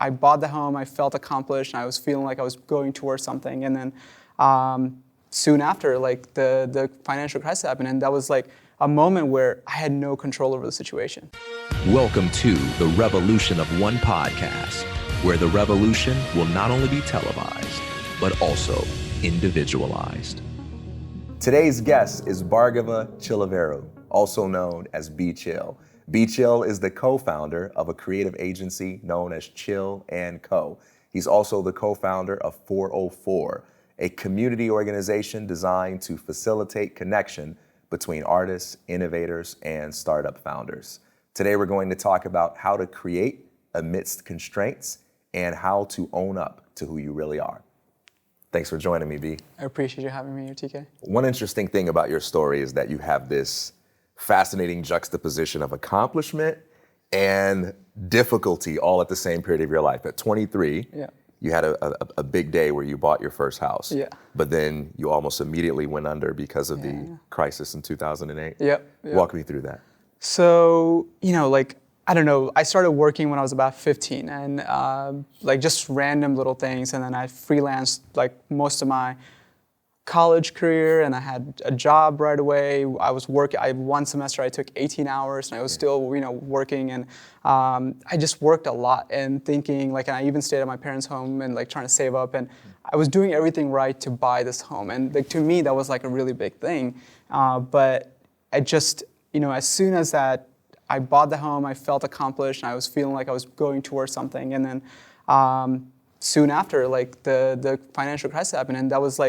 I bought the home, I felt accomplished, and I was feeling like I was going towards something. And then soon after, like the financial crisis happened, and that was like a moment where I had no control over the situation. Welcome to the Revolution of One podcast, where the revolution will not only be televised, but also individualized. Today's guest is Bhargava Chiluveru, also known as B-Chil. B-Chil is the co-founder of a creative agency known as Chil Co. He's also the co-founder of 404, a community organization designed to facilitate connection between artists, innovators, and startup founders. Today we're going to talk about how to create amidst constraints and how to own up to who you really are. Thanks for joining me, B. I appreciate you having me here, TK. One interesting thing about your story is that you have this fascinating juxtaposition of accomplishment and difficulty all at the same period of your life. At 23, you had a big day where you bought your first house, but then you almost immediately went under because of the crisis in 2008. Walk me through that. So, I don't know, I started working when I was about 15 and just random little things. And then I freelanced like most of my college career, and I had a job right away. One semester I took 18 hours and I was still, working, and I just worked a lot and thinking and I even stayed at my parents' home and trying to save up, and I was doing everything right to buy this home. And to me, that was a really big thing. But I just, as soon as that, I bought the home, I felt accomplished, and I was feeling like I was going towards something. And then soon after, the financial crisis happened, and that was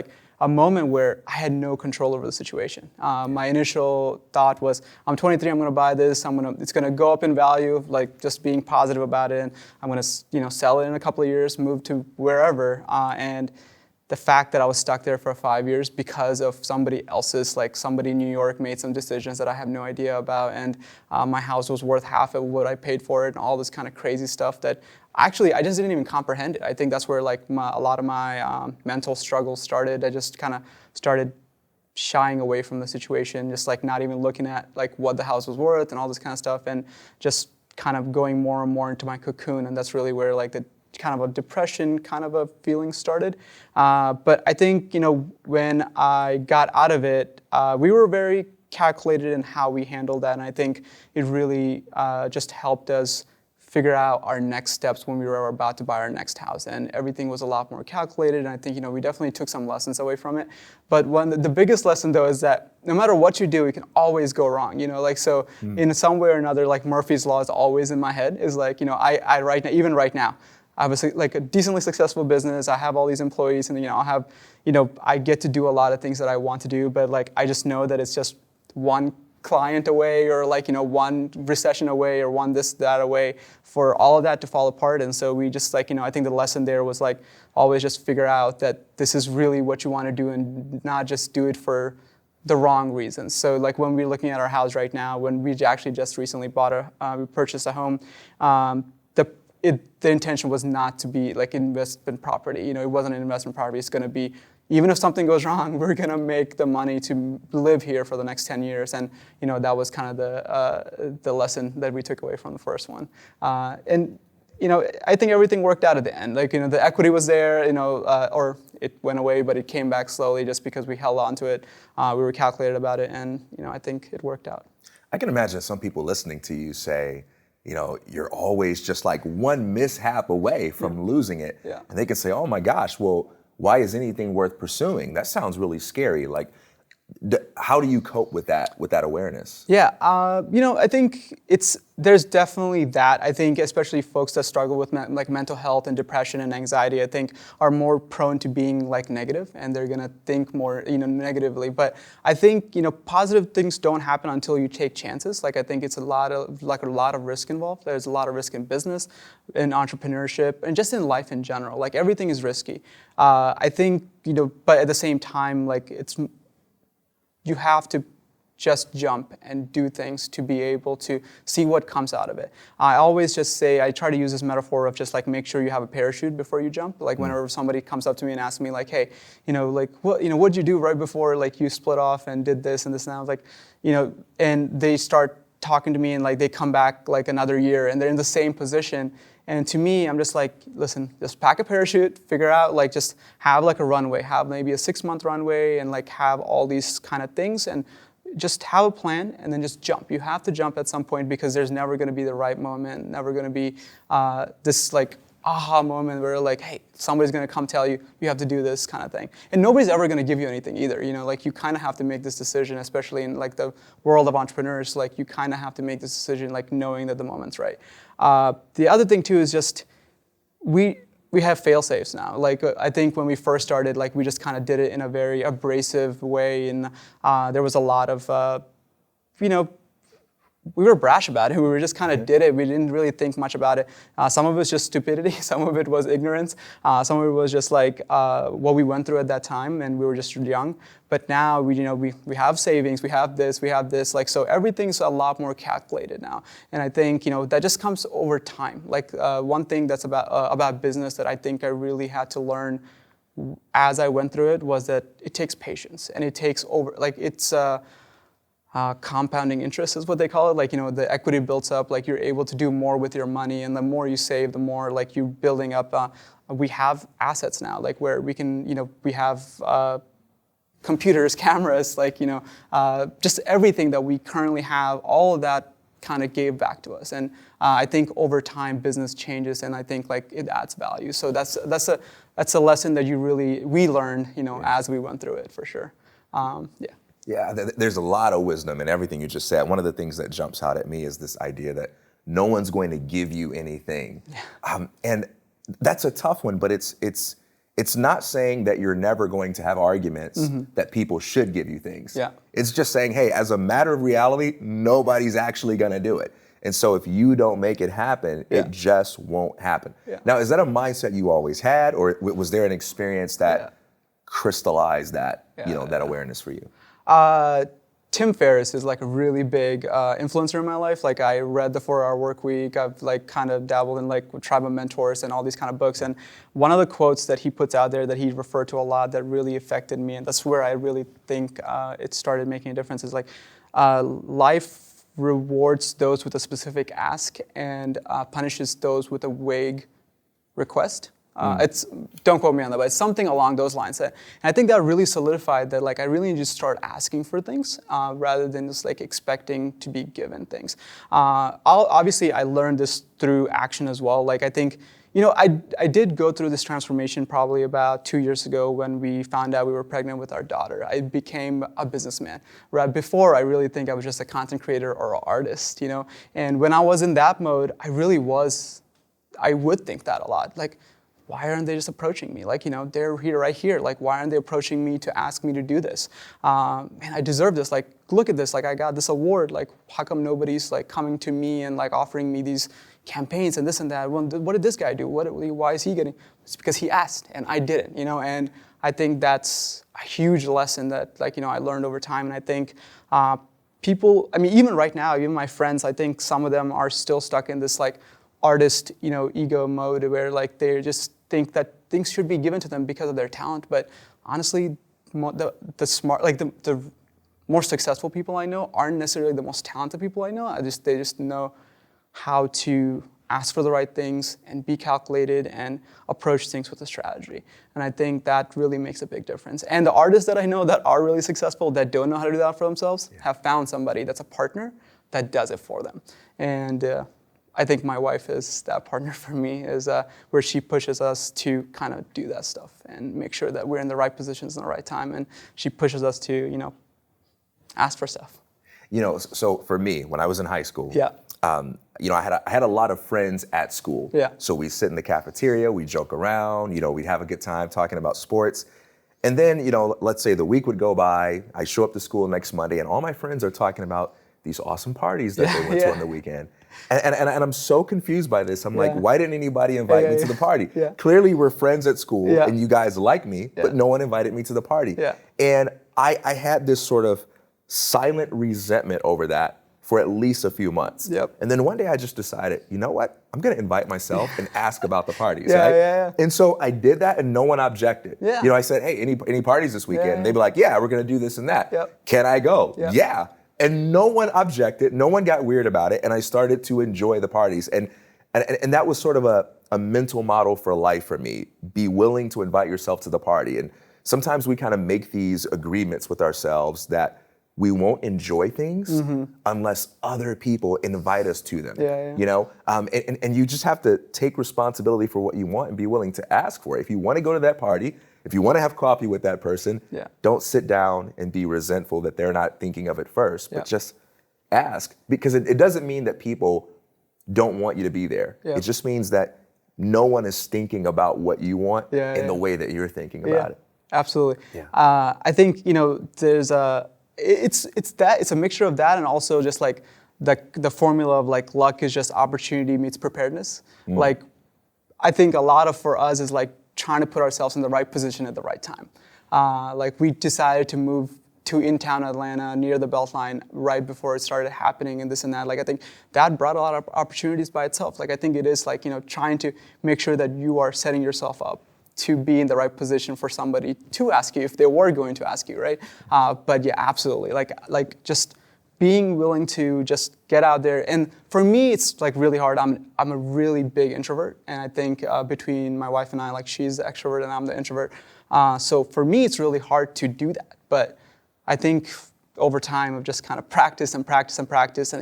a moment where I had no control over the situation. My initial thought was, I'm 23, I'm gonna buy this, it's gonna go up in value, just being positive about it, and I'm gonna sell it in a couple of years, move to wherever. And the fact that I was stuck there for 5 years because of somebody else's, somebody in New York made some decisions that I have no idea about, and my house was worth half of what I paid for it, and all this kind of crazy stuff that actually I just didn't even comprehend it. I think that's where a lot of my mental struggles started. I just kind of started shying away from the situation, just not even looking at what the house was worth and all this kind of stuff, and just kind of going more and more into my cocoon, and that's really where the kind of a depression kind of a feeling started. But I think, when I got out of it, we were very calculated in how we handled that. And I think it really just helped us figure out our next steps when we were about to buy our next house. And everything was a lot more calculated. And I think, we definitely took some lessons away from it. But the biggest lesson, though, is that no matter what you do, it can always go wrong. In some way or another, Murphy's Law is always in my head. Is I right now, even right now, I have a decently successful business. I have all these employees, and I get to do a lot of things that I want to do. But I just know that it's just one client away, or one recession away, or one this, that away, for all of that to fall apart. And so we just I think the lesson there was always just figure out that this is really what you want to do, and not just do it for the wrong reasons. So when we're looking at our house right now, when we actually just recently we purchased a home, the intention was not to be investment property. It wasn't an investment property. It's going to be, even if something goes wrong, we're going to make the money to live here for the next 10 years. And, that was kind of the lesson that we took away from the first one. And I think everything worked out at the end. The equity was there, or it went away, but it came back slowly just because we held on to it. We were calculated about it, and, I think it worked out. I can imagine some people listening to you say, you're always just one mishap away from losing it. And they can say, oh my gosh, well, why is anything worth pursuing? That sounds really scary. How do you cope with that awareness? I think there's definitely that. I think especially folks that struggle with mental health and depression and anxiety, I think are more prone to being negative, and they're gonna think more negatively. But I think positive things don't happen until you take chances. I think it's a lot of risk involved. There's a lot of risk in business, in entrepreneurship, and just in life in general. Everything is risky. I think but at the same time, you have to just jump and do things to be able to see what comes out of it. I always just say, I try to use this metaphor of just make sure you have a parachute before you jump. Whenever somebody comes up to me and asks me hey, what'd you do right before you split off and did this and this, and I was and they start talking to me and they come back another year and they're in the same position. And to me, I'm just like, listen, just pack a parachute, figure out, like, just have like a runway, have maybe a 6-month runway, and like have all these kind of things, and just have a plan, and then just jump. You have to jump at some point, because there's never going to be the right moment, never going to be this like aha moment where like, hey, somebody's going to come tell you, you have to do this kind of thing. And nobody's ever going to give you anything either. You know, like, you kind of have to make this decision, especially in like the world of entrepreneurs. Like, you kind of have to make this decision, like, knowing that the moment's right. The other thing too is just we have fail safes now. Like, I think when we first started, like, we just kind of did it in a very abrasive way, and there was a lot of we were brash about it. We were just kind of did it. We didn't really think much about it. Some of it was just stupidity. Some of it was ignorance. Some of it was just like what we went through at that time, and we were just young. But now we have savings. We have this. Like, so everything's a lot more calculated now. And I think that just comes over time. Like, one thing that's about business that I think I really had to learn as I went through it was that it takes patience, and it takes compounding interest is what they call it. Like, the equity builds up, like, you're able to do more with your money, and the more you save, the more like you're building up. We have assets now, like, where we can, we have computers, cameras, like, just everything that we currently have, all of that kind of gave back to us. And I think over time, business changes, and I think like it adds value. So that's a lesson that we learned, as we went through it, for sure. Yeah, there's a lot of wisdom in everything you just said. One of the things that jumps out at me is this idea that no one's going to give you anything. And that's a tough one, but it's not saying that you're never going to have arguments that people should give you things. Yeah. It's just saying, hey, as a matter of reality, nobody's actually going to do it. And so if you don't make it happen, it just won't happen. Yeah. Now, is that a mindset you always had, or was there an experience that crystallized that, that awareness for you? Tim Ferriss is like a really big influencer in my life. Like, I read The 4 Hour Work Week. I've like kind of dabbled in like Tribe of Mentors and all these kind of books. And one of the quotes that he puts out there that he referred to a lot that really affected me, and that's where I really think it started making a difference, is like, life rewards those with a specific ask and punishes those with a vague request. Don't quote me on that, but it's something along those lines. And I think that really solidified that, like, I really need to start asking for things rather than just like expecting to be given things. Obviously, I learned this through action as well. Like, I think, I did go through this transformation probably about 2 years ago when we found out we were pregnant with our daughter. I became a businessman. Right before, I really think I was just a content creator or an artist, And when I was in that mode, I would think that a lot. Like, why aren't they just approaching me? Like, they're right here. Like, why aren't they approaching me to ask me to do this? Man, I deserve this. Like, look at this. Like, I got this award. Like, how come nobody's like coming to me and like offering me these campaigns and this and that? Well, what did this guy do? Why is he getting? It's because he asked and I didn't. And I think that's a huge lesson that I learned over time. And I think people, even right now, even my friends, I think some of them are still stuck in this like artist, ego mode where like they just think that things should be given to them because of their talent. But honestly, the smart, like the more successful people I know aren't necessarily the most talented people I know. They just know how to ask for the right things and be calculated and approach things with a strategy. And I think that really makes a big difference. And the artists that I know that are really successful, that don't know how to do that for themselves, have found somebody that's a partner that does it for them. And I think my wife is that partner for me, is where she pushes us to kind of do that stuff and make sure that we're in the right positions in the right time. And she pushes us to, ask for stuff. So for me, when I was in high school, Yeah. I had a lot of friends at school. Yeah. So we sit in the cafeteria, we joke around, we'd have a good time talking about sports. And then, let's say the week would go by, I show up to school next Monday, and all my friends are talking about these awesome parties that they went to on the weekend. And I'm so confused by this. I'm like, why didn't anybody invite me to the party? Yeah. Clearly we're friends at school Yeah. and you guys like me, but no one invited me to the party. Yeah. And I had this sort of silent resentment over that for at least a few months. Yep. And then one day I just decided, you know what? I'm gonna invite myself and ask about the parties, Yeah, right? yeah. And so I did that and no one objected. Yeah. I said, hey, any parties this weekend? Yeah. And they'd be like, yeah, we're gonna do this and that. Yep. Can I go? Yep. Yeah. And no one objected, no one got weird about it, and I started to enjoy the parties. And And that was sort of a mental model for life for me. Be willing to invite yourself to the party. And sometimes we kind of make these agreements with ourselves that we won't enjoy things unless other people invite us to them. You know, and you just have to take responsibility for what you want and be willing to ask for it. If you want to go to that party, if you want to have coffee with that person, don't sit down and be resentful that they're not thinking of it first, but just ask, because it doesn't mean that people don't want you to be there. It just means that no one is thinking about what you want in the way that you're thinking about it. Absolutely. I think, you know, there's it's a mixture of that, and also just like the formula of like luck is just opportunity meets preparedness. Like, I think a lot of for us is like trying to put ourselves in the right position at the right time. Like, we decided to move to in-town Atlanta near the Beltline right before it started happening and this and that. Like, I think that brought a lot of opportunities by itself. Like, I think it is like, you know, trying to make sure that you are setting yourself up to be in the right position for somebody to ask you if they were going to ask you, right? But yeah, absolutely. Like just being willing to just get out there. And for me, it's like really hard. I'm a really big introvert, and I think between my wife and I, like, she's the extrovert and I'm the introvert. So for me, it's really hard to do that. But I think over time I've just kind of practiced and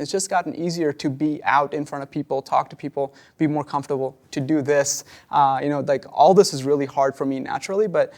it's just gotten easier to be out in front of people, talk to people, be more comfortable to do this. You know, like, all this is really hard for me naturally, but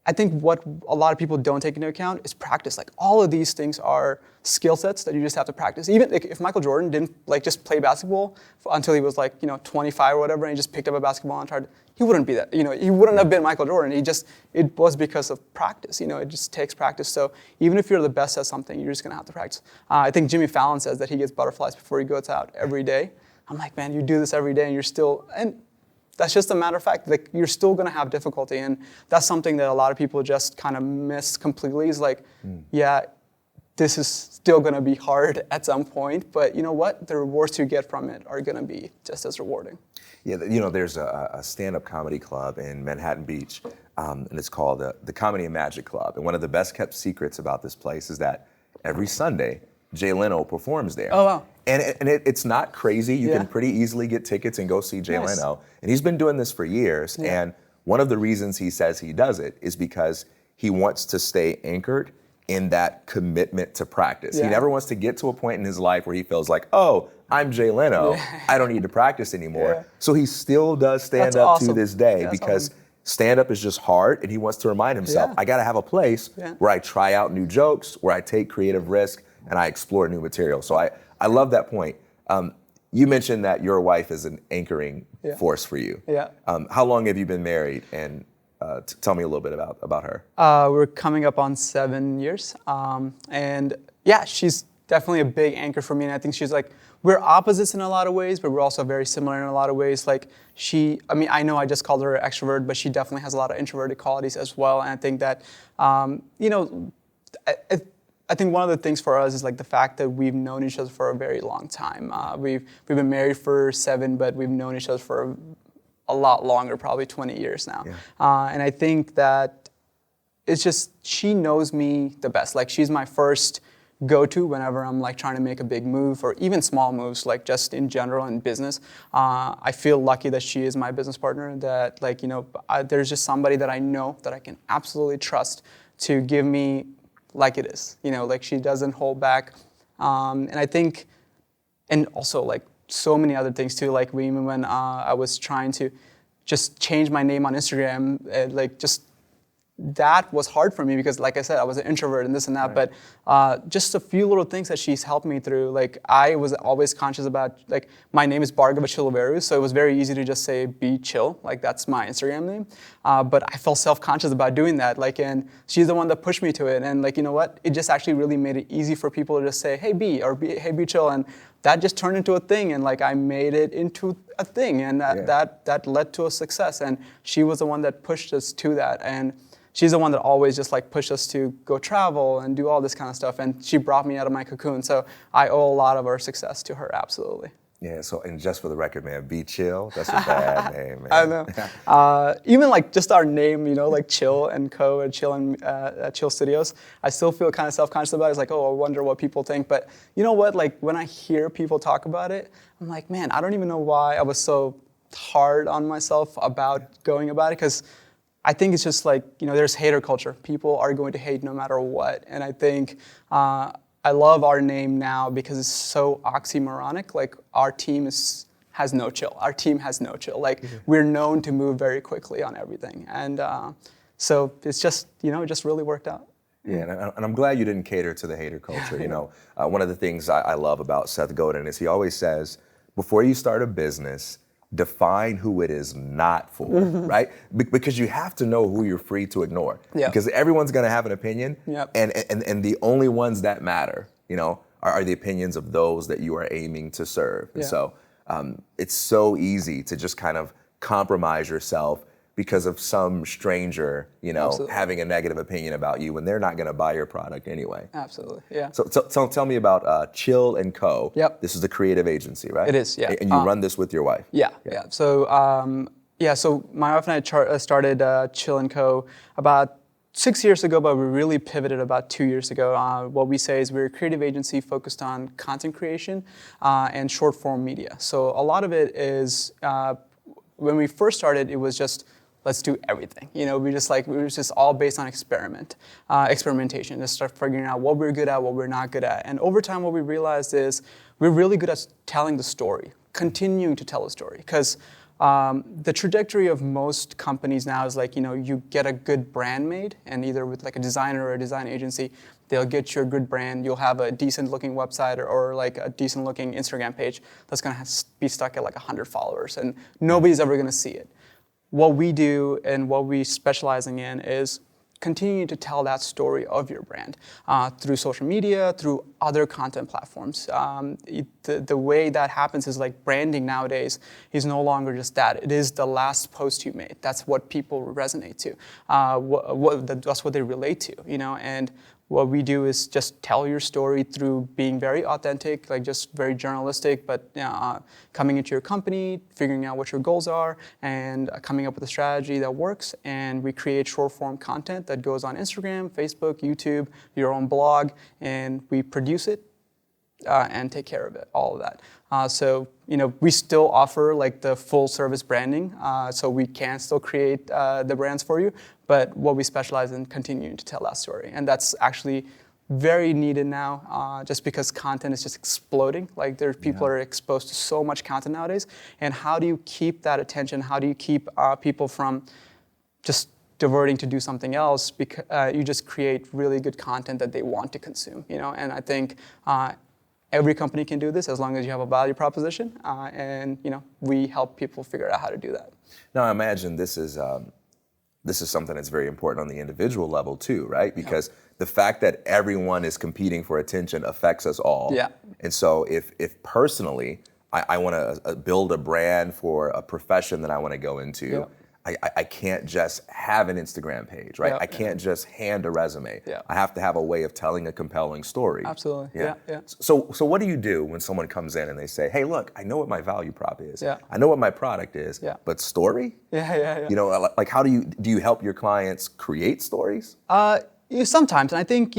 I think what a lot of people don't take into account is practice. Like, all of these things are skill sets that you just have to practice. Even like, if Michael Jordan didn't like just play basketball until he was like, you know, 25 or whatever, and he just picked up a basketball and tried, he wouldn't be that, you know, he wouldn't have been Michael Jordan. It was because of practice, you know, it just takes practice. So even if you're the best at something, you're just gonna have to practice. I think Jimmy Fallon says that he gets butterflies before he goes out every day. I'm like, man, you do this every day and you're still, and that's just a matter of fact. Like, you're still gonna have difficulty, and that's something that a lot of people just kind of miss completely. Is like, yeah, this is still gonna be hard at some point, but you know what? The rewards you get from it are gonna be just as rewarding. Yeah, you know, there's a stand-up comedy club in Manhattan Beach, and it's called the Comedy and Magic Club. And one of the best kept secrets about this place is that every Sunday, Jay Leno performs there. Oh, wow. And it's not crazy. You can pretty easily get tickets and go see Jay Leno. And he's been doing this for years. And one of the reasons he says he does it is because he wants to stay anchored in that commitment to practice. He never wants to get to a point in his life where he feels like, oh, I'm Jay Leno. I don't need to practice anymore. So he still does stand up to this day because stand-up is just hard, and he wants to remind himself, I gotta have a place where I try out new jokes, where I take creative risk, and I explore new material. So I love that point. You mentioned that your wife is an anchoring force for you. How long have you been married? And tell me a little bit about her. We're coming up on 7 years. And yeah, she's definitely a big anchor for me. And I think she's like, we're opposites in a lot of ways, but we're also very similar in a lot of ways. Like, I know I just called her an extrovert, but she definitely has a lot of introverted qualities as well. And I think that, you know, I think one of the things for us is like the fact that we've known each other for a very long time. We've been married for 7, but we've known each other for a lot longer, probably 20 years now. And I think that it's just, she knows me the best. Like, she's my first go-to whenever I'm like trying to make a big move, or even small moves, like just in general in business. I feel lucky that she is my business partner, that like, you know, there's just somebody that I know that I can absolutely trust to give me like it is, you know, like she doesn't hold back. And I think, and also like so many other things too, like even when I was trying to just change my name on Instagram, like just that was hard for me because, like I said, I was an introvert and this and that, but just a few little things that she's helped me through. Like, I was always conscious about, like, my name is Bhargava Chiluveru, so it was very easy to just say B-Chil, like that's my Instagram name. But I felt self-conscious about doing that, like, and she's the one that pushed me to it. And like, you know what? It just actually really made it easy for people to just say, hey B, or hey B-Chil, and that just turned into a thing, and like I made it into a thing, and that led to a success. And she was the one that pushed us to that. And she's the one that always just like pushed us to go travel and do all this kind of stuff. And she brought me out of my cocoon. So I owe a lot of our success to her, absolutely. Yeah, so, and just for the record, man, B-Chil, that's a bad name, man. I know. Even like just our name, like Chil and Co. and Chil and Chil Studios, I still feel kind of self-conscious about it. It's like, oh, I wonder what people think. But you know what? Like when I hear people talk about it, I'm like, man, I don't even know why I was so hard on myself about going about it. Because I think it's just like, there's hater culture. People are going to hate no matter what. And I think I love our name now because it's so oxymoronic. Like our team has no chill. Our team has no chill. Like we're known to move very quickly on everything. And so it's just, it just really worked out. Yeah, and I'm glad you didn't cater to the hater culture. One of the things I love about Seth Godin is he always says, before you start a business, define who it is not for, right? Because you have to know who you're free to ignore. Yep. Because everyone's going to have an opinion, Yep. and the only ones that matter, are the opinions of those that you are aiming to serve. And so it's so easy to just kind of compromise yourself because of some stranger, Absolutely. having a negative opinion about you when they're not going to buy your product anyway. Absolutely, yeah. So tell me about Chil Co. Yep. This is the creative agency, right? It is, yeah. And you run this with your wife? Yeah. So, so my wife and I started Chil Co. about 6 years ago, but we really pivoted about 2 years ago. What we say is we're a creative agency focused on content creation and short form media. So a lot of it is, when we first started, it was just, let's do everything. We were just all based on experimentation, just start figuring out what we're good at, what we're not good at. And over time, what we realized is we're really good at telling the story, continuing to tell a story. Because the trajectory of most companies now is like, you get a good brand made, and either with like a designer or a design agency, they'll get you a good brand. You'll have a decent looking website or like a decent looking Instagram page that's gonna be stuck at like 100 followers, and nobody's ever gonna see it. What we do and what we're specializing in is continuing to tell that story of your brand through social media, through other content platforms. The way that happens is like branding nowadays is no longer just that. It is the last post you made. That's what people resonate to. That's what they relate to, and what we do is just tell your story through being very authentic, like just very journalistic, but coming into your company, figuring out what your goals are, and coming up with a strategy that works. And we create short form content that goes on Instagram, Facebook, YouTube, your own blog, and we produce it and take care of it, all of that. So we still offer like the full service branding, so we can still create the brands for you, but what we specialize in continuing to tell that story. And that's actually very needed now, just because content is just exploding. Like people are exposed to so much content nowadays, and how do you keep that attention? How do you keep people from just diverting to do something else? Because you just create really good content that they want to consume, and I think every company can do this as long as you have a value proposition, and we help people figure out how to do that. Now, I imagine this is something that's very important on the individual level too, right? Because the fact that everyone is competing for attention affects us all. Yeah. And so, if personally I want to build a brand for a profession that I want to go into, I can't just have an Instagram page, right? I can't just hand a resume. I have to have a way of telling a compelling story. Absolutely. Yeah. So what do you do when someone comes in and they say, hey, look, I know what my value prop is. Yeah. I know what my product is, but story? Yeah. Like how do you help your clients create stories? Sometimes, and I think,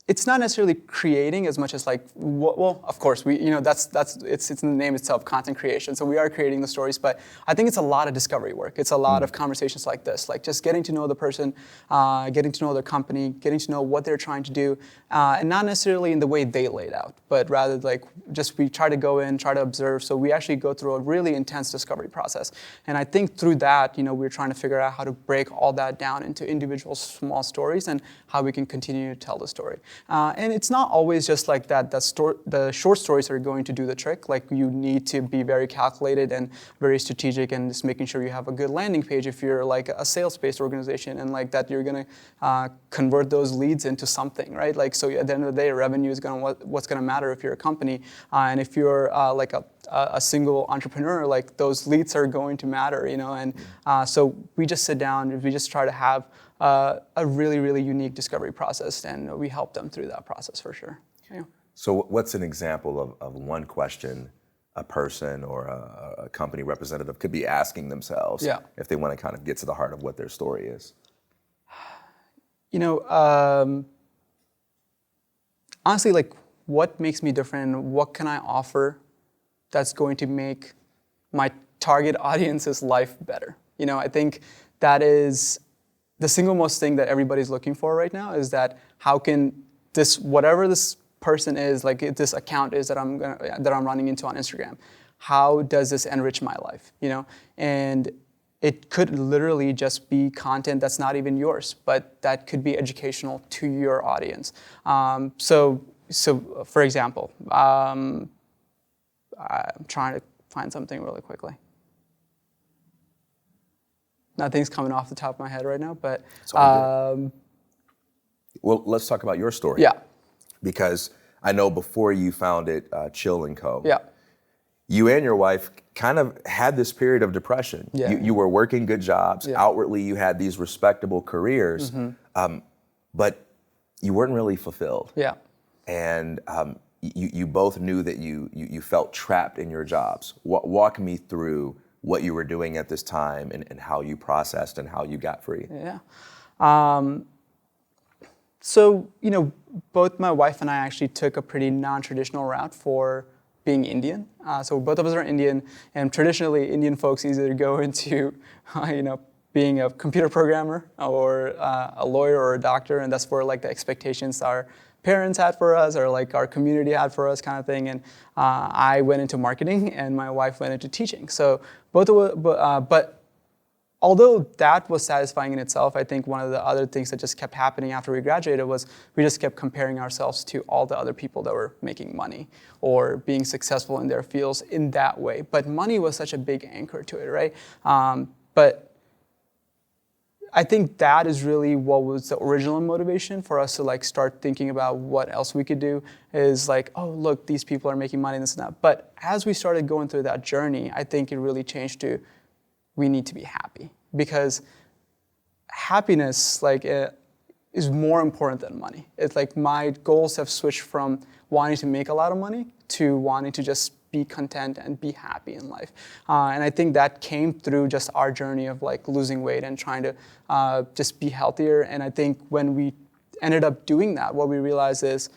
it's not necessarily creating as much as like, well, of course, we, it's in the name itself, content creation. So we are creating the stories, but I think it's a lot of discovery work. It's a lot of conversations like this, like just getting to know the person, getting to know their company, getting to know what they're trying to do, and not necessarily in the way they laid out, but rather like just we try to go in, try to observe. So we actually go through a really intense discovery process. And I think through that, we're trying to figure out how to break all that down into individual small stories and how we can continue to tell the story. And it's not always just like that. The short stories are going to do the trick. Like you need to be very calculated and very strategic, and just making sure you have a good landing page if you're like a sales-based organization, and like that you're going to convert those leads into something, right? Like so at the end of the day, revenue is what's going to matter if you're a company, and if you're like a single entrepreneur, like those leads are going to matter, and so we just sit down, we just try to have a really, really unique discovery process, and we help them through that process for sure. Yeah. So what's an example of one question a person or a company representative could be asking themselves if they want to kind of get to the heart of what their story is? Honestly, like, what makes me different? What can I offer that's going to make my target audience's life better? I think that is the single most thing that everybody's looking for right now, is that how can this, whatever this person is, like this account is that I'm running into on Instagram, how does this enrich my life? And it could literally just be content that's not even yours, but that could be educational to your audience. So for example, I'm trying to find something really quickly. Nothing's coming off the top of my head right now, but well, let's talk about your story. Yeah. Because I know before you founded Chil Co. Yeah. You and your wife kind of had this period of depression. Yeah. You were working good jobs. Yeah. Outwardly, you had these respectable careers, but you weren't really fulfilled. Yeah. And you both knew that you felt trapped in your jobs. Walk me through what you were doing at this time and how you processed and how you got free. Yeah. So, both my wife and I actually took a pretty non-traditional route for being Indian. So both of us are Indian, and traditionally Indian folks either go into, being a computer programmer or a lawyer or a doctor, and that's where like the expectations our parents had for us or like our community had for us, kind of thing. And I went into marketing, and my wife went into teaching. So but although that was satisfying in itself, I think one of the other things that just kept happening after we graduated was we just kept comparing ourselves to all the other people that were making money or being successful in their fields in that way. But money was such a big anchor to it, right? But I think that is really what was the original motivation for us to like start thinking about what else we could do, is like, oh, look, these people are making money and this and that. But as we started going through that journey, I think it really changed to, we need to be happy, because happiness is more important than money. It's like my goals have switched from wanting to make a lot of money to wanting to just be content and be happy in life. And I think that came through just our journey of like losing weight and trying to just be healthier. And I think when we ended up doing that, what we realized is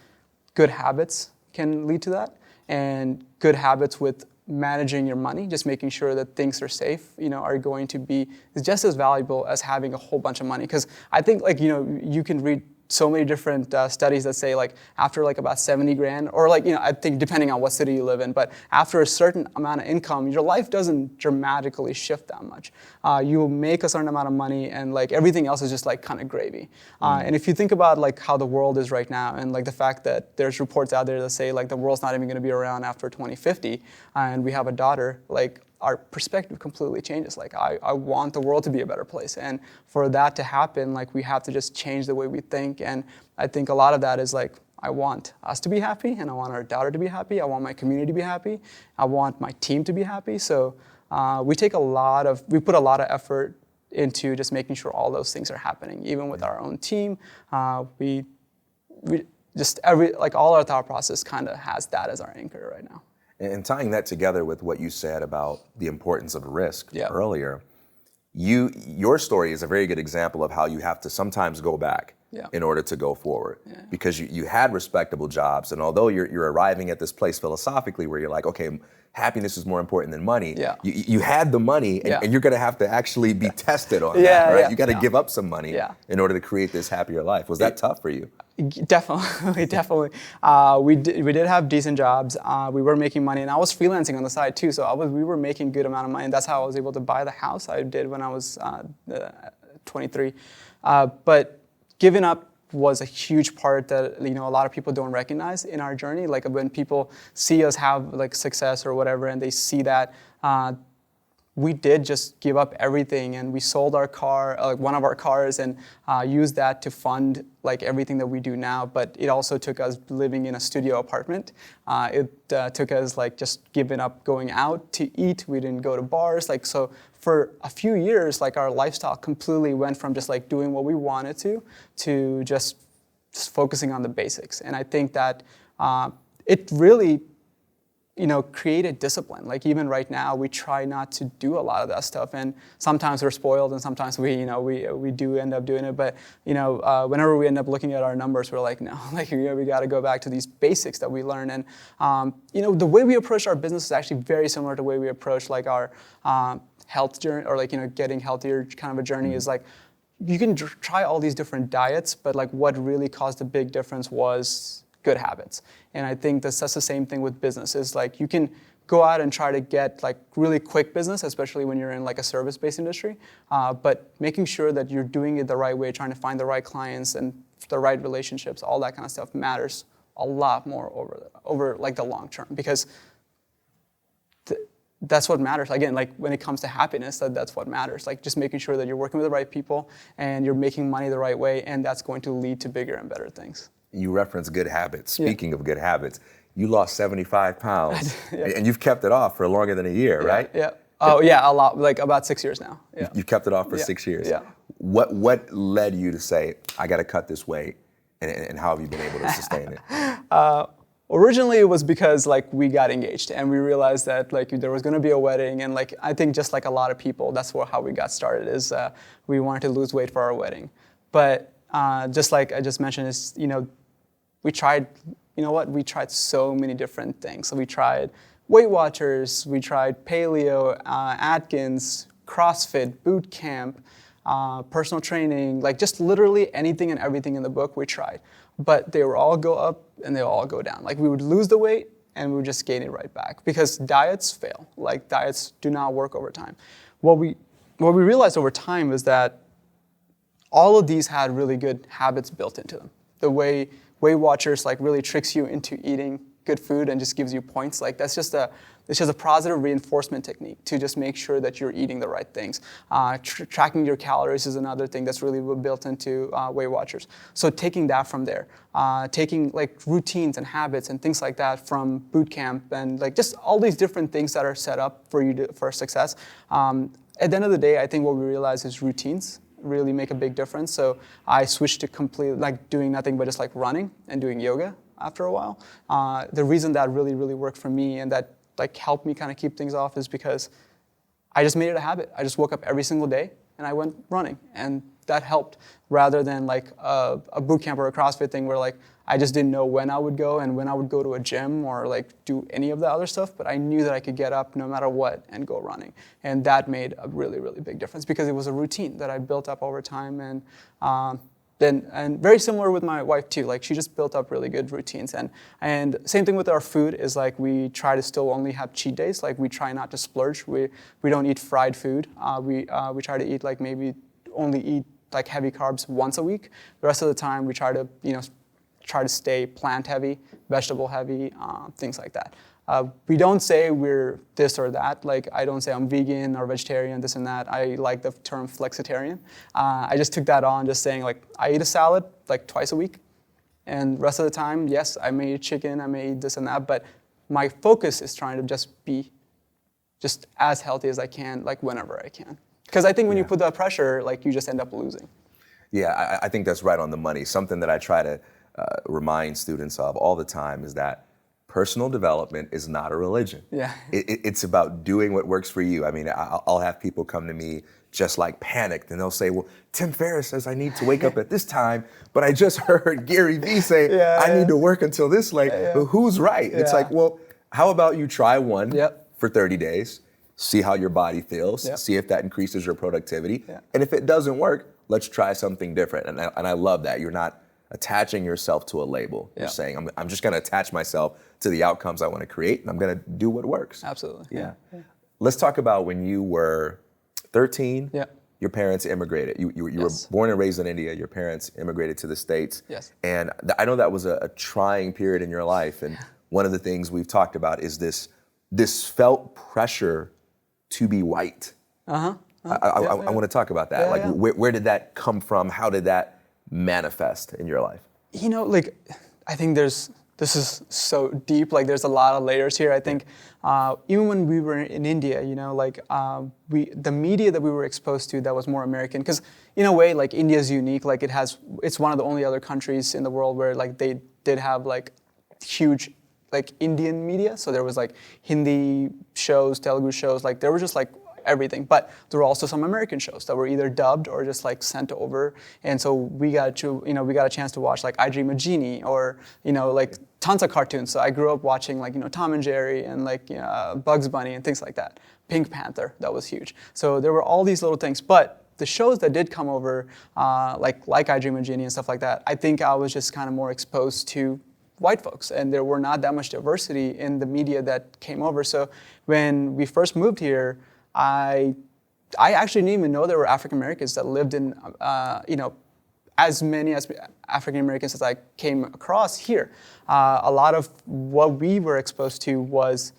good habits can lead to that, and good habits with managing your money, just making sure that things are safe, are going to be just as valuable as having a whole bunch of money. Because I think you can read so many different studies that say like after like about 70 grand, or I think depending on what city you live in, but after a certain amount of income, your life doesn't dramatically shift that much. You will make a certain amount of money, and like everything else is just like kind of gravy. And if you think about like how the world is right now, and like the fact that there's reports out there that say like the world's not even going to be around after 2050, and we have a daughter, like our perspective completely changes. Like I want the world to be a better place, and for that to happen, like we have to just change the way we think. And I think a lot of that is like, I want us to be happy, and I want our daughter to be happy. I want my community to be happy. I want my team to be happy. So we put a lot of effort into just making sure all those things are happening, even with our own team. We just all our thought process kind of has that as our anchor right now. And tying that together with what you said about the importance of risk earlier, your story is a very good example of how you have to sometimes go back in order to go forward. Yeah. Because you had respectable jobs, and although you're arriving at this place philosophically where you're like, okay, happiness is more important than money, you had the money, and you're going to have to actually be tested on that, right? You got to give up some money in order to create this happier life. Was that tough for you? Definitely. We did have decent jobs. We were making money, and I was freelancing on the side too. So we were making a good amount of money, and that's how I was able to buy the house I did when I was 23. But giving up was a huge part that a lot of people don't recognize in our journey. Like when people see us have like success or whatever, and they see that. We did just give up everything, and we sold our car, one of our cars, and used that to fund like everything that we do now. But it also took us living in a studio apartment. It took us like just giving up going out to eat. We didn't go to bars. So for a few years, like our lifestyle completely went from just like doing what we wanted to just focusing on the basics. And I think that it really, created discipline. Like even right now, we try not to do a lot of that stuff, and sometimes we're spoiled, and sometimes we do end up doing it. But whenever we end up looking at our numbers, we're like, no, like we got to go back to these basics that we learn. And the way we approach our business is actually very similar to the way we approach like our health journey, or like getting healthier kind of a journey. Is like you can try all these different diets, but like what really caused a big difference was good habits. And I think that's the same thing with business. Is like you can go out and try to get like really quick business, especially when you're in like a service-based industry, but making sure that you're doing it the right way, trying to find the right clients and the right relationships, all that kind of stuff matters a lot more over like the long term, because that's what matters. Again, like when it comes to happiness, that's what matters. Like just making sure that you're working with the right people and you're making money the right way, and that's going to lead to bigger and better things. You reference good habits. Speaking of good habits, you lost 75 pounds, and you've kept it off for longer than a year, right? Yeah. Oh, yeah, a lot, like about 6 years now. Yeah. You've kept it off for 6 years. Yeah. What led you to say, I got to cut this weight, and how have you been able to sustain it? Originally, it was because like we got engaged, and we realized that like there was going to be a wedding, and like I think just like a lot of people, that's how we got started. Is we wanted to lose weight for our wedding, but just like I just mentioned, is we tried. We tried so many different things. So we tried Weight Watchers, we tried paleo, Atkins, CrossFit, boot camp, personal training, like just literally anything and everything in the book we tried. But they would all go up and they would all go down. Like we would lose the weight and we would just gain it right back, because diets fail. Like diets do not work over time. What we realized over time is that all of these had really good habits built into them. The way Weight Watchers like really tricks you into eating good food and just gives you points. Like it's just a positive reinforcement technique to just make sure that you're eating the right things. Tracking your calories is another thing that's really built into Weight Watchers. So taking that from there, taking like routines and habits and things like that from boot camp, and like just all these different things that are set up for you for success. At the end of the day, I think what we realize is routines really make a big difference. So I switched to completely like doing nothing but just like running and doing yoga after a while. The reason that really worked for me and that like helped me kind of keep things off is because I just made it a habit. I just woke up every single day and I went running, and that helped, rather than like a boot camp or a CrossFit thing where like I just didn't know when I would go and when I would go to a gym or like do any of the other stuff, but I knew that I could get up no matter what and go running. And that made a really big difference, because it was a routine that I built up over time. And very similar with my wife too. Like she just built up really good routines. And same thing with our food is like we try to still only have cheat days. Like we try not to splurge. We don't eat fried food. We try to eat like maybe only eat like heavy carbs once a week. The rest of the time we try to stay plant heavy, vegetable heavy, things like that. We don't say we're this or that. Like I don't say I'm vegan or vegetarian, this and that. I like the term flexitarian. I just took that on, just saying like I eat a salad like twice a week, and the rest of the time, yes, I may eat chicken, I may eat this and that, but my focus is trying to just be just as healthy as I can, like whenever I can. Because I think when you put that pressure, like you just end up losing. Yeah, I think that's right on the money. Something that I try to remind students of all the time is that personal development is not a religion. Yeah. It's about doing what works for you. I mean, I'll have people come to me just like panicked, and they'll say, well, Tim Ferriss says I need to wake up at this time, but I just heard Gary Vee say I need to work until this late. But who's right? It's like, well, how about you try one for 30 days, see how your body feels, see if that increases your productivity. And if it doesn't work, let's try something different. And I love that. You're not attaching yourself to a label. You're saying, I'm just going to attach myself to the outcomes I want to create, and I'm going to do what works. Absolutely. Yeah. Let's talk about when you were 13, your parents immigrated. You were born and raised in India. Your parents immigrated to the States. Yes. And I know that was a trying period in your life. And one of the things we've talked about is this felt pressure to be white. I want to talk about that. Where did that come from? How did that manifest in your life? Like, I think this is so deep. Like, there's a lot of layers here. I think even when we were in India, the media that we were exposed to that was more American, because in a way, like India is unique. Like it's one of the only other countries in the world where like they did have like huge like Indian media. So there was like Hindi shows, Telugu shows, like there were just like everything. But there were also some American shows that were either dubbed or just like sent over. And so we got a chance to watch like I Dream of Jeannie or, like tons of cartoons. So I grew up watching like, Tom and Jerry and like Bugs Bunny and things like that. Pink Panther, that was huge. So there were all these little things. But the shows that did come over, like I Dream of Jeannie and stuff like that, I think I was just kind of more exposed to white folks, and there were not that much diversity in the media that came over. So when we first moved here, I actually didn't even know there were African Americans that lived in, as many as African Americans as I came across here. A lot of what we were exposed to was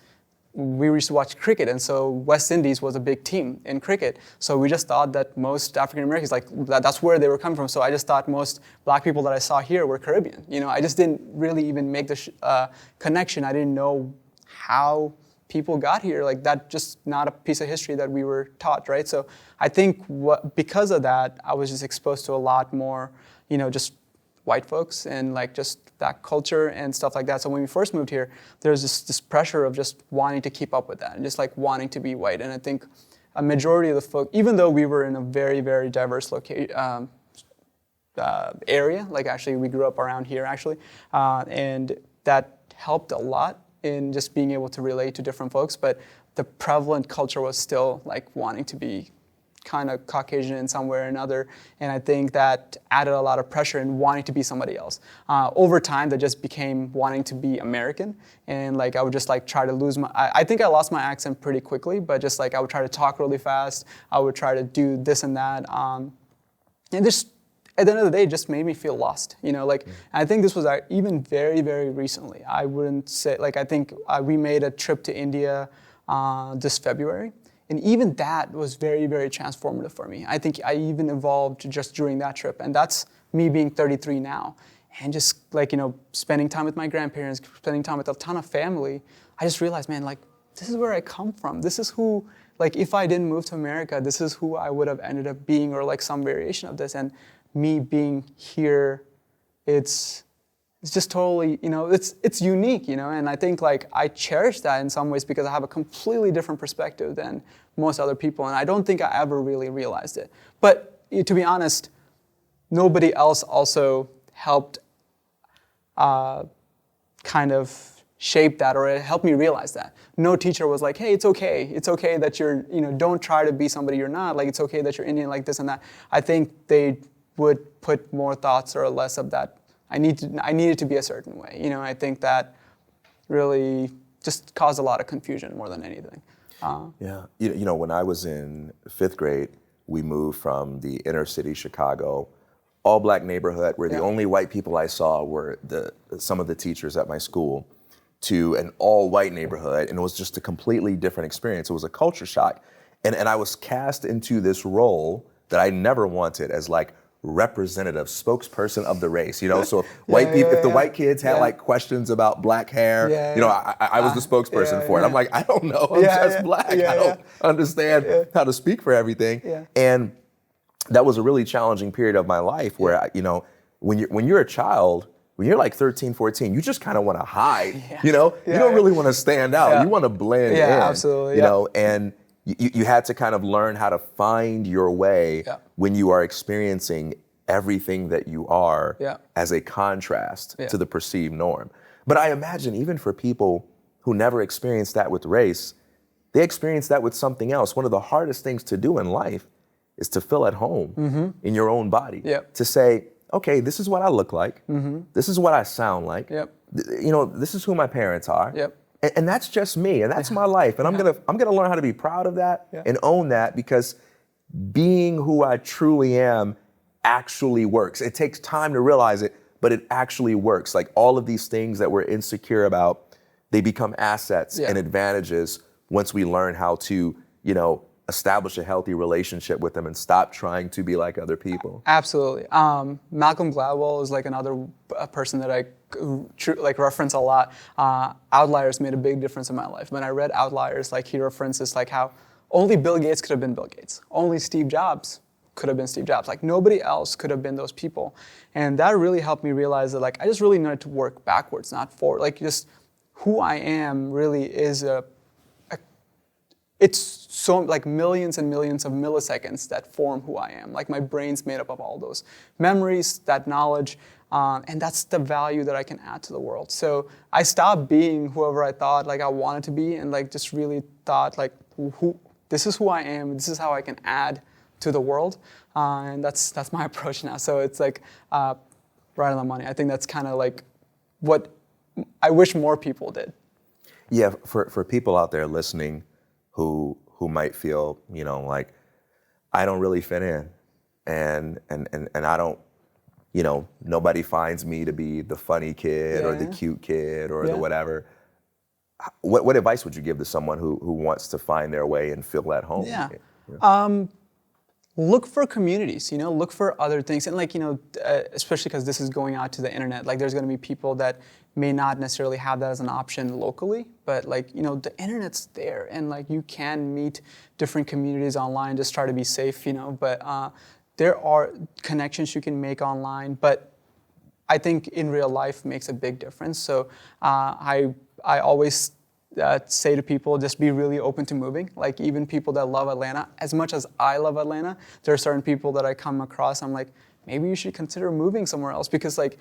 we used to watch cricket, and so West Indies was a big team in cricket. So we just thought that most African Americans, like that's where they were coming from. So I just thought most black people that I saw here were Caribbean. I just didn't really even make the connection. I didn't know how people got here. Like that, just not a piece of history that we were taught, right? So I think because of that, I was just exposed to a lot more, just white folks and like just that culture and stuff like that. So when we first moved here, there was this pressure of just wanting to keep up with that and just like wanting to be white. And I think a majority of the folk, even though we were in a very, very diverse area, like actually we grew up around here actually, and that helped a lot in just being able to relate to different folks, but the prevalent culture was still like wanting to be kind of Caucasian in some way or another, and I think that added a lot of pressure in wanting to be somebody else. Over time, that just became wanting to be American, and like I would just like try to lose my. I think I lost my accent pretty quickly, but just like I would try to talk really fast. I would try to do this and that, and just at the end of the day, it just made me feel lost. I think this was even very, very recently. I wouldn't say I think we made a trip to India this February. And even that was very, very transformative for me. I think I even evolved just during that trip. And that's me being 33 now. And just spending time with my grandparents, spending time with a ton of family, I just realized, man, this is where I come from. This is who, if I didn't move to America, this is who I would have ended up being, or some variation of this. And me being here, it's just totally, it's unique, and I think I cherish that in some ways because I have a completely different perspective than most other people, and I don't think I ever really realized it. But to be honest, nobody else also helped kind of shape that, or it helped me realize that. No teacher was like, hey, it's okay that you're, don't try to be somebody you're not, it's okay that you're Indian, like this and that. I think they would put more thoughts or less of that. I needed to be a certain way. I think that really just caused a lot of confusion more than anything. Yeah. When I was in 5th grade, we moved from the inner city Chicago, all black neighborhood where the only white people I saw were some of the teachers at my school, to an all white neighborhood. And it was just a completely different experience. It was a culture shock. And I was cast into this role that I never wanted as representative spokesperson of the race, so if if the white kids had questions about black hair, I was the spokesperson for it. I'm like, I don't know, I'm just black. I don't understand how to speak for everything. And that was a really challenging period of my life where, when you're a child, when you're 13, 14, you just kind of want to hide, you don't really want to stand out. You want to blend in, absolutely, and you had to kind of learn how to find your way when you are experiencing everything that you are as a contrast to the perceived norm. But I imagine even for people who never experienced that with race, they experience that with something else. One of the hardest things to do in life is to feel at home in your own body. To say, okay, this is what I look like. This is what I sound like. This is who my parents are. And that's just me, and that's my life. And I'm gonna learn how to be proud of that and own that, because being who I truly am actually works. It takes time to realize it, but it actually works. All of these things that we're insecure about, they become assets and advantages once we learn how to, establish a healthy relationship with them and stop trying to be like other people. Absolutely. Malcolm Gladwell is another person that I reference a lot. Outliers made a big difference in my life. When I read Outliers, he references how only Bill Gates could have been Bill Gates. Only Steve Jobs could have been Steve Jobs. Nobody else could have been those people. And that really helped me realize that I just really needed to work backwards, not forward. Just who I am really is it's so like millions and millions of milliseconds that form who I am. Like my brain's made up of all those memories, that knowledge, and that's the value that I can add to the world. So I stopped being whoever I thought like I wanted to be, and like just really thought like, this is who I am. This is how I can add to the world, and that's my approach now. So it's like right on the money. I think that's kind of like what I wish more people did. Yeah, for people out there listening who might feel, like I don't really fit in, and I don't, nobody finds me to be the funny kid or the cute kid or the whatever. What advice would you give to someone who wants to find their way and feel at home? Look for communities, look for other things. And like, especially because this is going out to the internet, like there's going to be people that may not necessarily have that as an option locally, but like, the internet's there, and like you can meet different communities online, just try to be safe, but there are connections you can make online, but I think in real life makes a big difference. So I always say to people, just be really open to moving. Like even people that love Atlanta, as much as I love Atlanta, there are certain people that I come across, I'm like, maybe you should consider moving somewhere else, because like,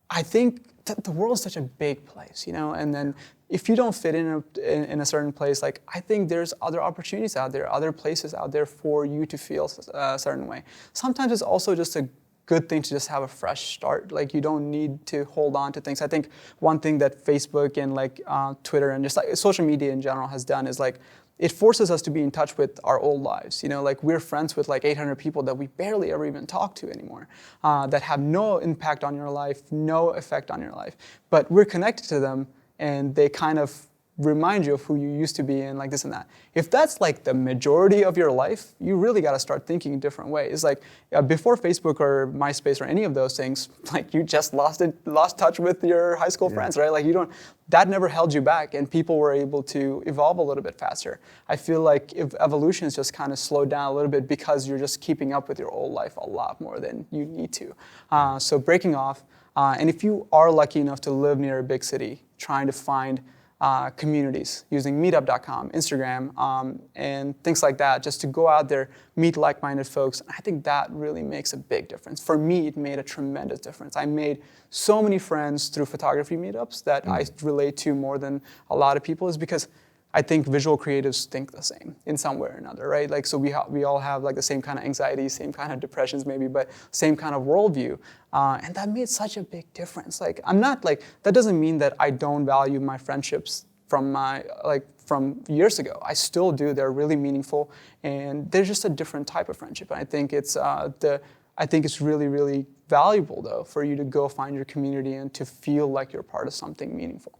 I think that the world's such a big place, and then if you don't fit in a certain place, like I think there's other opportunities out there, other places out there for you to feel a certain way. Sometimes it's also just a good thing to just have a fresh start. Like you don't need to hold on to things. I think one thing that Facebook and like Twitter and just like social media in general has done is like it forces us to be in touch with our old lives. Like we're friends with like 800 people that we barely ever even talk to anymore, that have no impact on your life, no effect on your life. But we're connected to them, and they kind of remind you of who you used to be and like this and that. If that's like the majority of your life, you really got to start thinking in different ways. Like before Facebook or MySpace or any of those things, like you just lost touch with your high school friends, right? Like that never held you back, and people were able to evolve a little bit faster. I feel like if evolution has just kind of slowed down a little bit because you're just keeping up with your old life a lot more than you need to. So breaking off, and if you are lucky enough to live near a big city, trying to find communities using meetup.com, Instagram, and things like that, just to go out there, meet like-minded folks. I think that really makes a big difference. For me, it made a tremendous difference. I made so many friends through photography meetups that I relate to more than a lot of people, is because I think visual creatives think the same in some way or another, right? Like, so we all have like the same kind of anxiety, same kind of depressions maybe, but same kind of worldview. And that made such a big difference. Like, I'm not like, that doesn't mean that I don't value my friendships from years ago. I still do. They're really meaningful, and they're just a different type of friendship. And I think it's really, really valuable though for you to go find your community and to feel like you're part of something meaningful.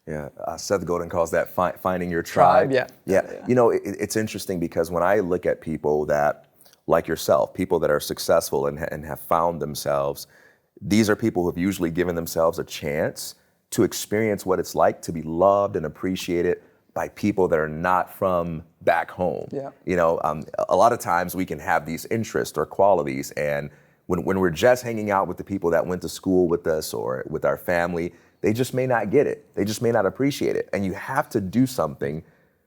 Yeah, Seth Godin calls that finding your tribe. Yeah. It's interesting because when I look at people that, like yourself, people that are successful and have found themselves, these are people who have usually given themselves a chance to experience what it's like to be loved and appreciated by people that are not from back home. Yeah. A lot of times we can have these interests or qualities, and when we're just hanging out with the people that went to school with us or with our family, they just may not get it. They just may not appreciate it. And you have to do something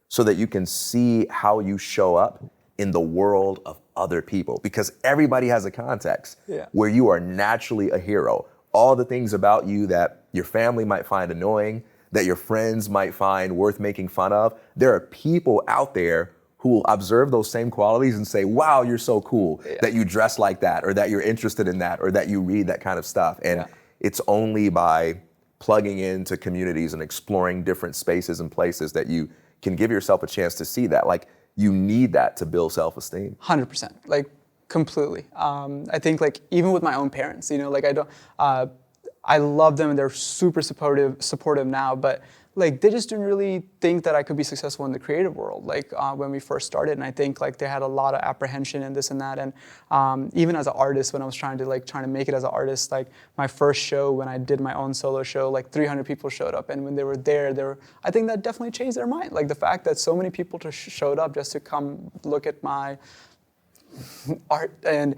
so that you can see how you show up in the world of other people, because everybody has a context where you are naturally a hero. All the things about you that your family might find annoying, that your friends might find worth making fun of, there are people out there who will observe those same qualities and say, wow, you're so cool that you dress like that, or that you're interested in that, or that you read that kind of stuff. And it's only by plugging into communities and exploring different spaces and places that you can give yourself a chance to see that. Like, you need that to build self-esteem. 100%, like completely. I think like even with my own parents, like I love them and they're super supportive now, but like they just didn't really think that I could be successful in the creative world, like when we first started. And I think like they had a lot of apprehension and this and that. And even as an artist, when I was trying to make it as an artist, like my first show, when I did my own solo show, like 300 people showed up. And when they were there, I think that definitely changed their mind. Like the fact that so many people just showed up just to come look at my art. And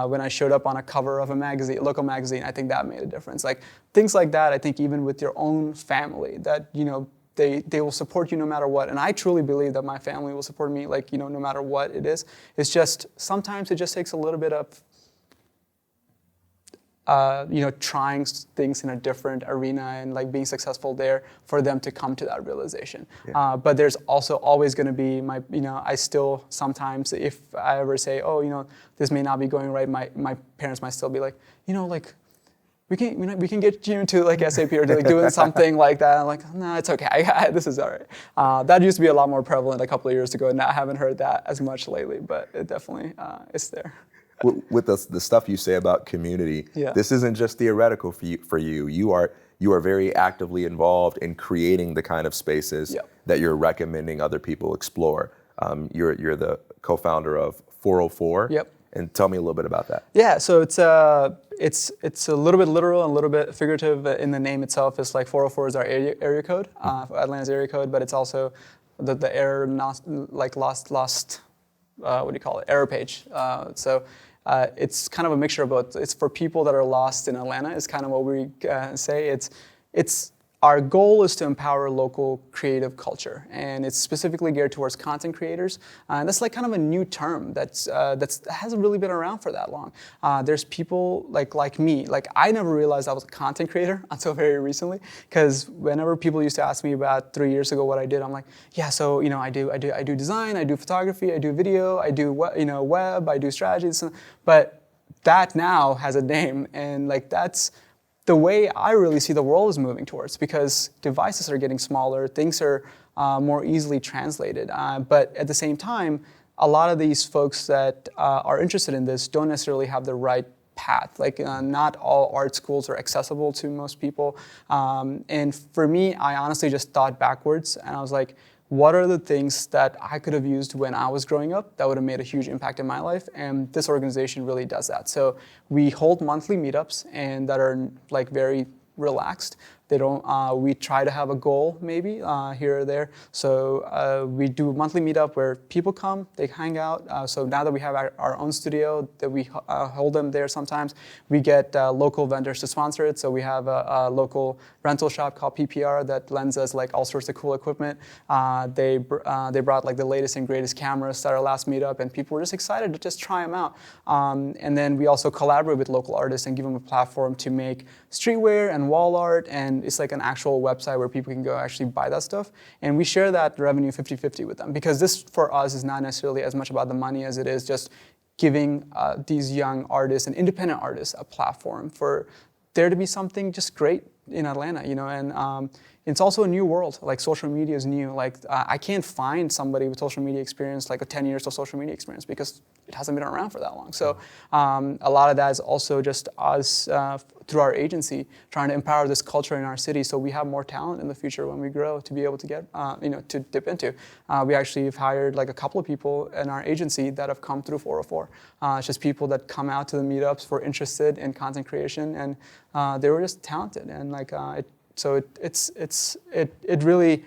when I showed up on a cover of a magazine, a local magazine, I think that made a difference. Like things like that, I think even with your own family, that, you know, they will support you no matter what. And I truly believe that my family will support me, like, you know, no matter what it is. It's just, sometimes it just takes a little bit of, you know, trying things in a different arena and like being successful there for them to come to that realization. Yeah. But there's also always going to be my, you know, I still sometimes, if I ever say, oh, you know, this may not be going right, my parents might still be like, you know, like, we can get you into like SAP or like doing something like that. I'm like, no, it's okay. This is all right. That used to be a lot more prevalent a couple of years ago, and I haven't heard that as much lately, but it definitely is there. With the stuff you say about community, Yeah. this isn't just theoretical for you. You are very actively involved in creating the kind of spaces Yep. that you're recommending other people explore. You're the co-founder of 404. Yep. And tell me a little bit about that. Yeah, so it's a little bit literal and a little bit figurative in the name itself. It's like 404 is our area code, Atlanta's area code, but it's also the error, like lost, what do you call it, error page. So it's kind of a mixture of both. It's for people that are lost in Atlanta is kind of what we say. It's our goal is to empower local creative culture, and it's specifically geared towards content creators. And that's like kind of a new term that hasn't really been around for that long. There's people like me. Like I never realized I was a content creator until very recently, because whenever people used to ask me about 3 years ago what I did, I'm like, yeah, so you know, I do design, I do photography, I do video, I do web, I do strategies, but that now has a name, and like that's the way I really see the world is moving towards, because devices are getting smaller, things are more easily translated. But at the same time, a lot of these folks that are interested in this don't necessarily have the right path. Like not all art schools are accessible to most people. And for me, I honestly just thought backwards, and I was like, what are the things that I could have used when I was growing up that would have made a huge impact in my life? And this organization really does that. So we hold monthly meetups, and that are like very relaxed. They don't. We try to have a goal maybe here or there. So we do a monthly meetup where people come, they hang out. So now that we have our own studio, that we hold them there sometimes, we get local vendors to sponsor it. So we have a local rental shop called PPR that lends us like all sorts of cool equipment. They brought like the latest and greatest cameras at our last meetup, and people were just excited to just try them out. And then we also collaborate with local artists and give them a platform to make streetwear and wall art, and it's like an actual website where people can go actually buy that stuff. And we share that revenue 50-50 with them, because this for us is not necessarily as much about the money as it is just giving these young artists and independent artists a platform for there to be something just great in Atlanta, you know. And it's also a new world. Like social media is new. Like I can't find somebody with social media experience, like a 10 years of social media experience, because it hasn't been around for that long. So a lot of that is also just us through our agency trying to empower this culture in our city, so we have more talent in the future when we grow to be able to get, to dip into. We actually have hired like a couple of people in our agency that have come through 404. It's just people that come out to the meetups, were interested in content creation, and they were just talented, and like it really,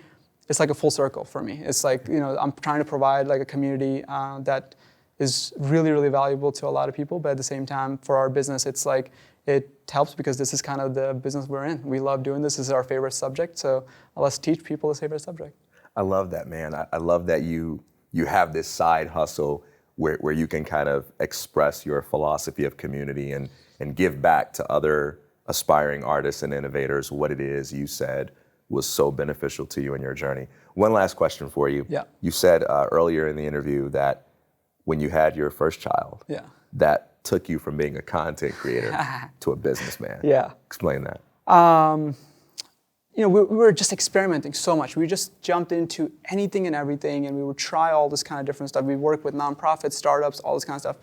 it's like a full circle for me. It's like, I'm trying to provide like a community that is really, really valuable to a lot of people, but at the same time, for our business, it's like, it helps because this is kind of the business we're in. We love doing this. This is our favorite subject, so let's teach people this favorite subject. I love that, man. I love that you have this side hustle where you can kind of express your philosophy of community and give back to other aspiring artists and innovators what it is you said was so beneficial to you in your journey. One last question for you. Yeah. You said earlier in the interview that when you had your first child, that took you from being a content creator to a businessman. Yeah. Explain that. We were just experimenting so much. We just jumped into anything and everything, and we would try all this kind of different stuff. We worked with nonprofits, startups, all this kind of stuff.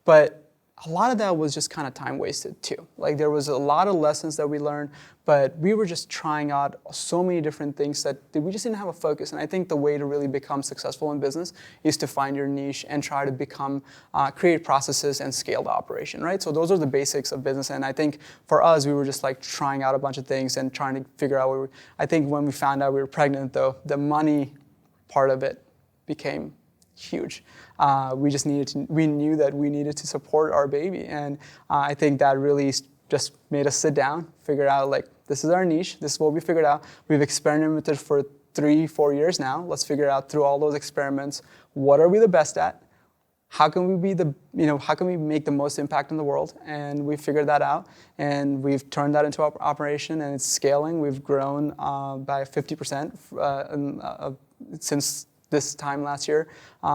But a lot of that was just kind of time wasted too. Like there was a lot of lessons that we learned, but we were just trying out so many different things that we just didn't have a focus. And I think the way to really become successful in business is to find your niche and try to create processes and scale the operation, right? So those are the basics of business. And I think for us, we were just like trying out a bunch of things and trying to figure out I think when we found out we were pregnant though, the money part of it became huge. We knew that we needed to support our baby, and I think that really just made us sit down, figure out like, this is our niche, this is what we figured out. We've experimented for 3-4 years now. Let's figure out through all those experiments, what are we the best at? How can we how can we make the most impact in the world? And we figured that out, and we've turned that into operation, and it's scaling. We've grown by 50% since this time last year.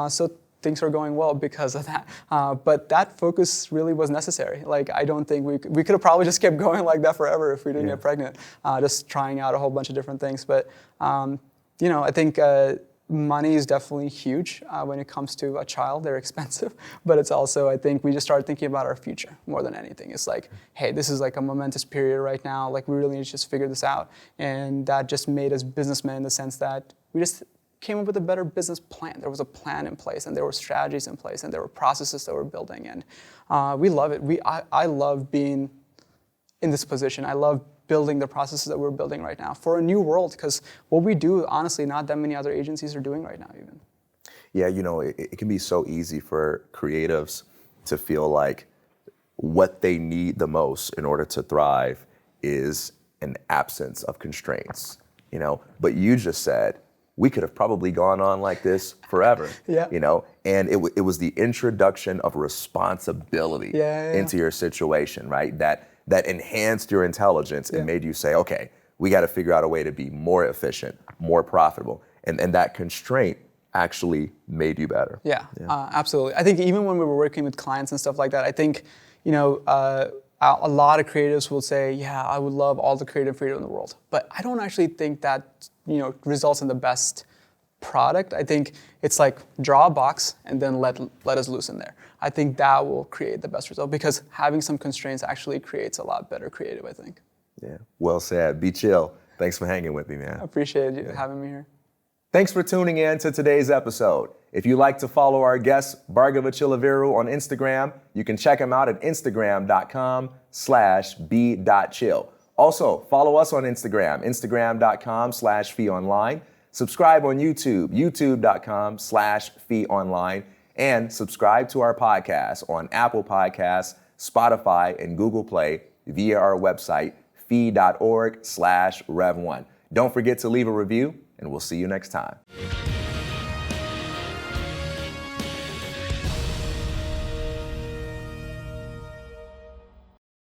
So things are going well because of that. But that focus really was necessary. Like, I don't think we could have probably just kept going like that forever if we didn't get pregnant, just trying out a whole bunch of different things. But, I think money is definitely huge when it comes to a child. They're expensive, but it's also, I think we just started thinking about our future more than anything. It's like, hey, this is like a momentous period right now. Like, we really need to just figure this out. And that just made us businessmen in the sense that we just came up with a better business plan. There was a plan in place, and there were strategies in place, and there were processes that we're building. And we love it. I love being in this position. I love building the processes that we're building right now for a new world, because what we do, honestly, not that many other agencies are doing right now even. Yeah, it can be so easy for creatives to feel like what they need the most in order to thrive is an absence of constraints, But you just said, we could have probably gone on like this forever, and it was the introduction of responsibility into your situation, right? That enhanced your intelligence and made you say, okay, we got to figure out a way to be more efficient, more profitable. And that constraint actually made you better. Yeah. Absolutely. I think even when we were working with clients and stuff like that, I think, a lot of creatives will say, yeah, I would love all the creative freedom in the world. But I don't actually think that, results in the best product. I think it's like, draw a box and then let us loose in there. I think that will create the best result, because having some constraints actually creates a lot better creative, I think. Yeah, well said. B-Chil, thanks for hanging with me, man. I appreciate you having me here. Thanks for tuning in to today's episode. If you'd like to follow our guest, Bhargava Chiluveru, on Instagram, you can check him out at instagram.com/b.chil. Also, follow us on Instagram, instagram.com/feeonline. Subscribe on YouTube, youtube.com/feeonline. And subscribe to our podcast on Apple Podcasts, Spotify, and Google Play via our website, fee.org/rev1. Don't forget to leave a review, and we'll see you next time.